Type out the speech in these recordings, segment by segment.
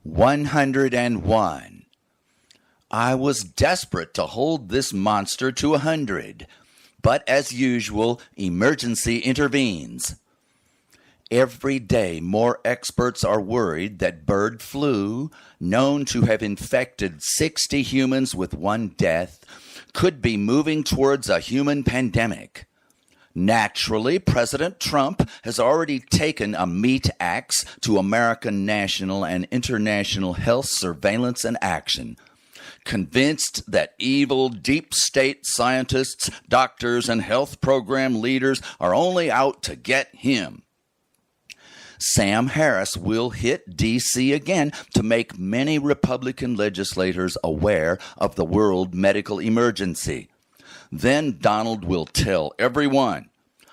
101. I was desperate to hold this monster to 100, but as usual, emergency intervenes. Every day, more experts are worried that bird flu, known to have infected 60 humans with one death, could be moving towards a human pandemic. Naturally, President Trump has already taken a meat axe to American national and international health surveillance and action, convinced that evil deep state scientists, doctors, and health program leaders are only out to get him. Sam Harris will hit D.C. again to make many Republican legislators aware of the world medical emergency. Then Donald will tell everyone,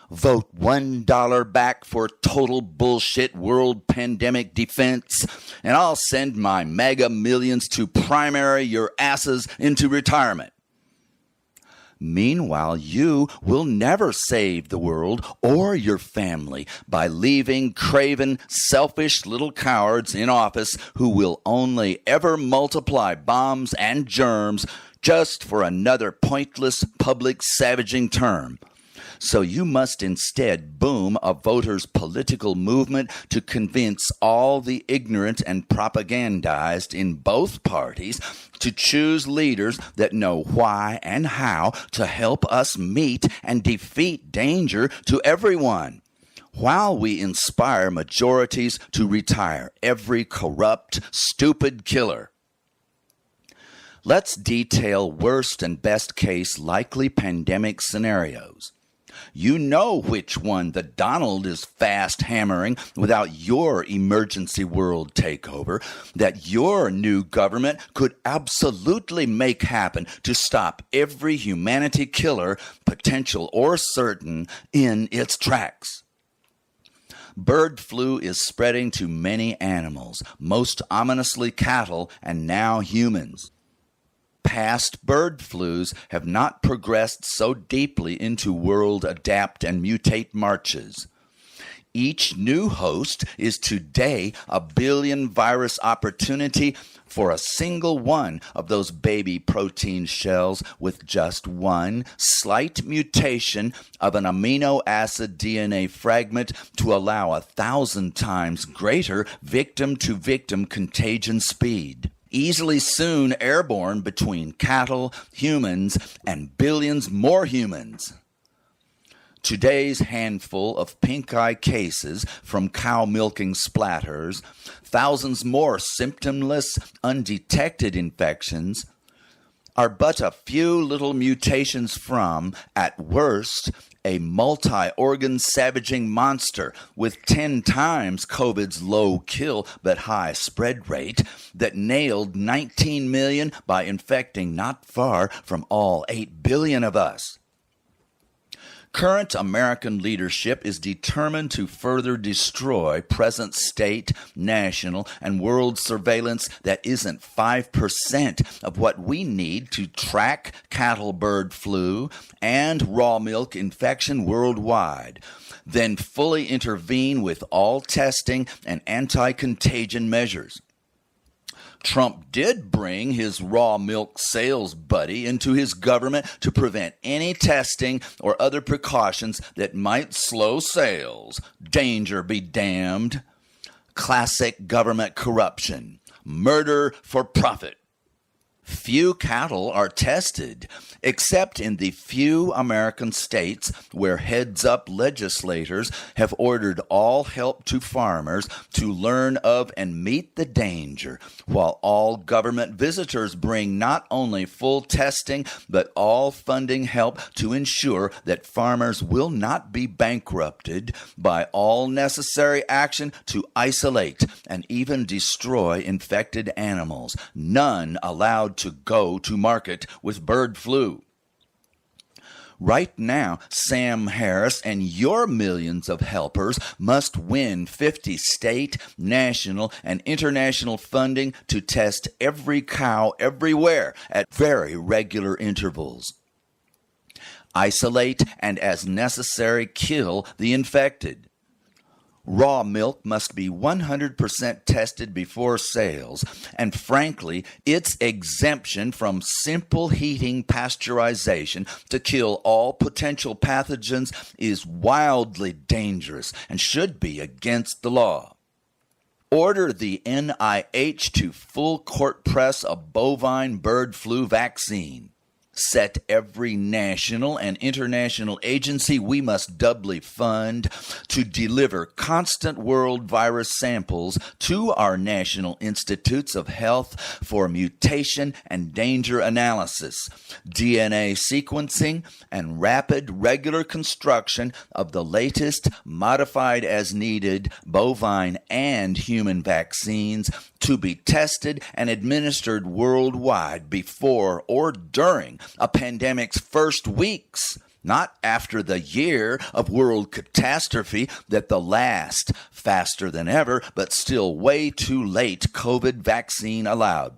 vote $1 back for total bullshit world pandemic defense, and I'll send my mega millions to primary your asses into retirement. Meanwhile, you will never save the world or your family by leaving craven, selfish little cowards in office who will only ever multiply bombs and germs just for another pointless public savaging term. So you must instead boom a voters' political movement to convince all the ignorant and propagandized in both parties to choose leaders that know why and how to help us meet and defeat danger to everyone, while we inspire majorities to retire every corrupt, stupid killer. Let's detail worst and best case likely pandemic scenarios. You know which one the Donald is fast hammering without your emergency world takeover that your new government could absolutely make happen to stop every humanity killer, potential or certain, in its tracks. Bird flu is spreading to many animals, most ominously cattle and now humans. Past bird flus have not progressed so deeply into world adapt and mutate marches. Each new host is today a billion virus opportunity for a single one of those baby protein shells with just one slight mutation of an amino acid DNA fragment to allow 1,000 times greater victim-to-victim contagion speed. Easily soon airborne between cattle, humans, and billions more humans. Today's handful of pink eye cases from cow milking splatters, thousands more symptomless, undetected infections, are but a few little mutations from, at worst, a multi-organ savaging monster with 10 times COVID's low kill but high spread rate that nailed 19 million by infecting not far from all 8 billion of us. Current American leadership is determined to further destroy present state, national, and world surveillance that isn't 5% of what we need to track cattle bird flu and raw milk infection worldwide, then fully intervene with all testing and anti-contagion measures. Trump did bring his raw milk sales buddy into his government to prevent any testing or other precautions that might slow sales. Danger be damned. Classic government corruption. Murder for profit. Few cattle are tested, except in the few American states where heads-up legislators have ordered all help to farmers to learn of and meet the danger, while all government visitors bring not only full testing, but all funding help to ensure that farmers will not be bankrupted by all necessary action to isolate and even destroy infected animals, none allowed to go to market with bird flu. Right now, Sam Harris and your millions of helpers must win 50 state, national, and international funding to test every cow everywhere at very regular intervals. Isolate and, as necessary, kill the infected. Raw milk must be 100% tested before sales, and frankly, its exemption from simple heating pasteurization to kill all potential pathogens is wildly dangerous and should be against the law. Order the NIH to full court press a bovine bird flu vaccine. Set every national and international agency we must doubly fund to deliver constant world virus samples to our national institutes of health for mutation and danger analysis, DNA sequencing, and rapid regular construction of the latest modified as needed bovine and human vaccines to be tested and administered worldwide before or during a pandemic's first weeks, not after the year of world catastrophe that the last, faster than ever, but still way too late COVID vaccine allowed.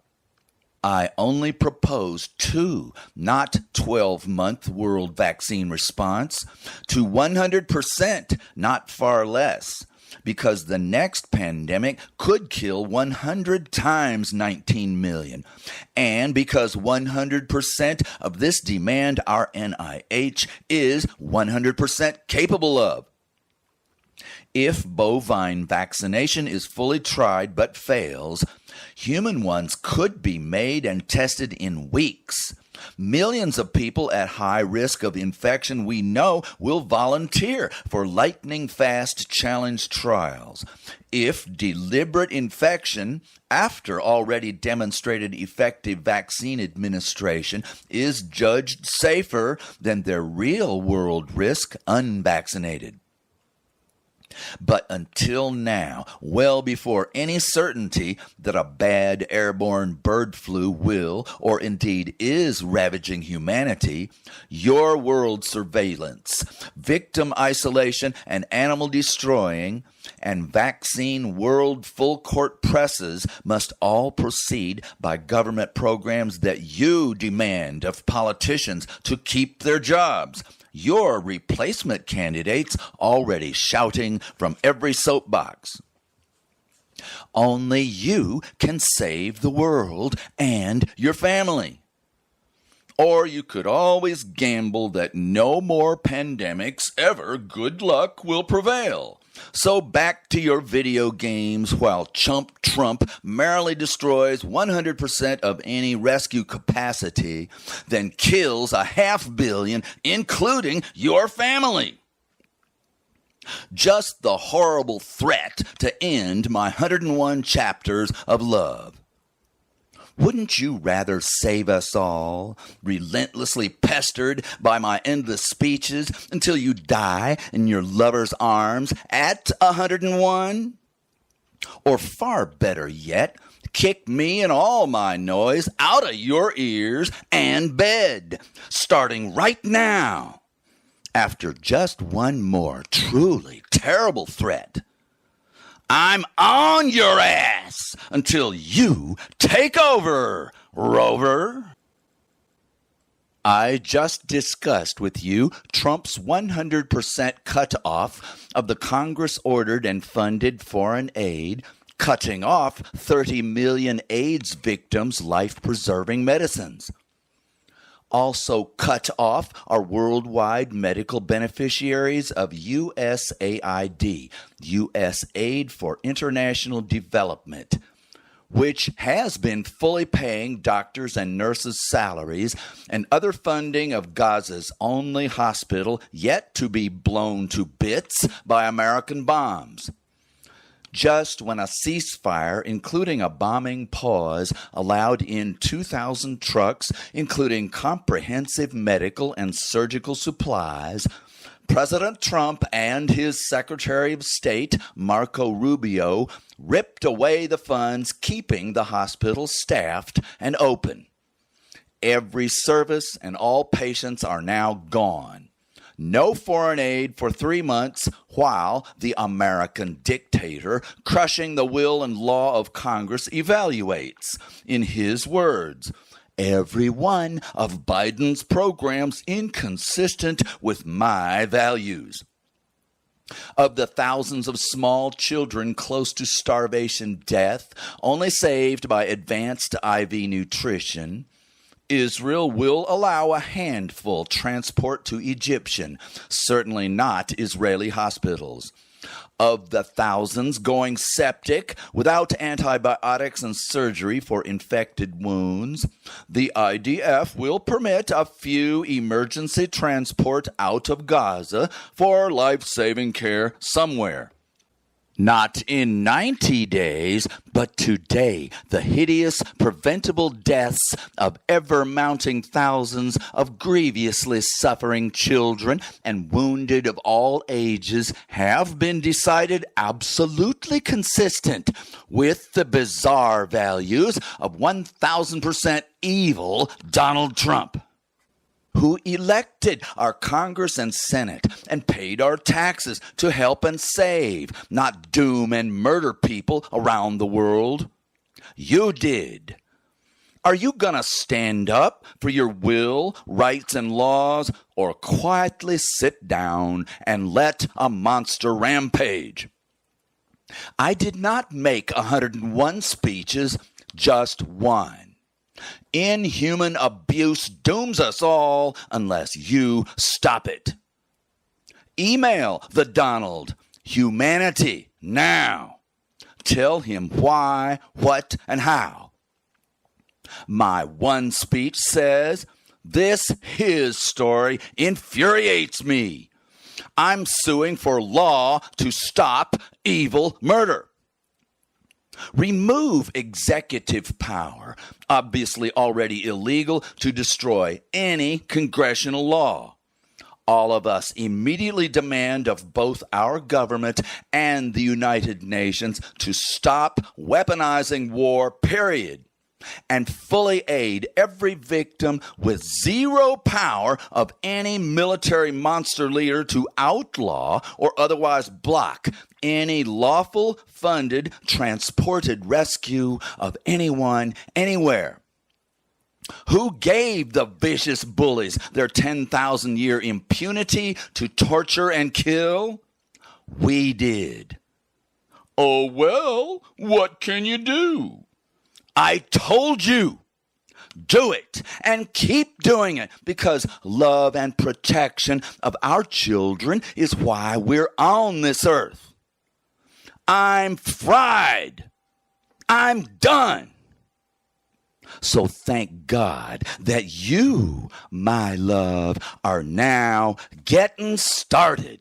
I only propose 2, not 12-month world vaccine response, to 100%, not far less, because the next pandemic could kill 100 times 19 million, and because 100% of this demand our NIH is 100% capable of. If bovine vaccination is fully tried but fails, human ones could be made and tested in weeks. Millions of people at high risk of infection we know will volunteer for lightning-fast challenge trials. If deliberate infection, after already demonstrated effective vaccine administration, is judged safer than their real-world risk unvaccinated. But until now, well before any certainty that a bad airborne bird flu will, or indeed is, ravaging humanity, your world surveillance, victim isolation, and animal destroying, and vaccine world full court presses must all proceed by government programs that you demand of politicians to keep their jobs. Your replacement candidates already shouting from every soapbox. Only you can save the world and your family. Or you could always gamble that no more pandemics ever, good luck, will prevail. So back to your video games while Chump Trump merrily destroys 100% of any rescue capacity, then kills 500 million, including your family. Just the horrible threat to end my 101 chapters of love. Wouldn't you rather save us all, relentlessly pestered by my endless speeches until you die in your lover's arms at 101? Or far better yet, kick me and all my noise out of your ears and bed, starting right now, after just one more truly terrible threat. I'm on your ass until you take over, Rover. I just discussed with you Trump's 100% cutoff of the Congress-ordered and funded foreign aid, cutting off 30 million AIDS victims' life-preserving medicines. Also cut off are worldwide medical beneficiaries of USAID, U.S. Aid for International Development, which has been fully paying doctors and nurses' salaries and other funding of Gaza's only hospital yet to be blown to bits by American bombs. Just when a ceasefire, including a bombing pause, allowed in 2,000 trucks, including comprehensive medical and surgical supplies, President Trump and his Secretary of State, Marco Rubio, ripped away the funds keeping the hospital staffed and open. Every service and all patients are now gone. No foreign aid for 3 months while the American dictator, crushing the will and law of Congress, evaluates, in his words, every one of Biden's programs inconsistent with my values. Of the thousands of small children close to starvation death, only saved by advanced IV nutrition, Israel will allow a handful transport to Egyptian, certainly not Israeli hospitals. Of the thousands going septic without antibiotics and surgery for infected wounds, the IDF will permit a few emergency transport out of Gaza for life-saving care somewhere. Not in 90 days, but today, the hideous, preventable deaths of ever-mounting thousands of grievously suffering children and wounded of all ages have been decided absolutely consistent with the bizarre values of 1,000% evil Donald Trump, who elected our Congress and Senate and paid our taxes to help and save, not doom and murder people around the world. You did. Are you going to stand up for your will, rights, and laws, or quietly sit down and let a monster rampage? I did not make 101 speeches, just one. Inhuman abuse dooms us all unless you stop it. Email the Donald, humanity now. Tell him why, what, and how. My one speech says, this his story infuriates me. I'm suing for law to stop evil murder. Remove executive power, obviously already illegal, to destroy any congressional law. All of us immediately demand of both our government and the United Nations to stop weaponizing war, period, and fully aid every victim with zero power of any military monster leader to outlaw or otherwise block any lawful, funded, transported rescue of anyone, anywhere. Who gave the vicious bullies their 10,000-year impunity to torture and kill? We did. Oh, well, what can you do? I told you. Do it and keep doing it, because love and protection of our children is why we're on this earth. I'm fried. I'm done. So thank God that you, my love, are now getting started.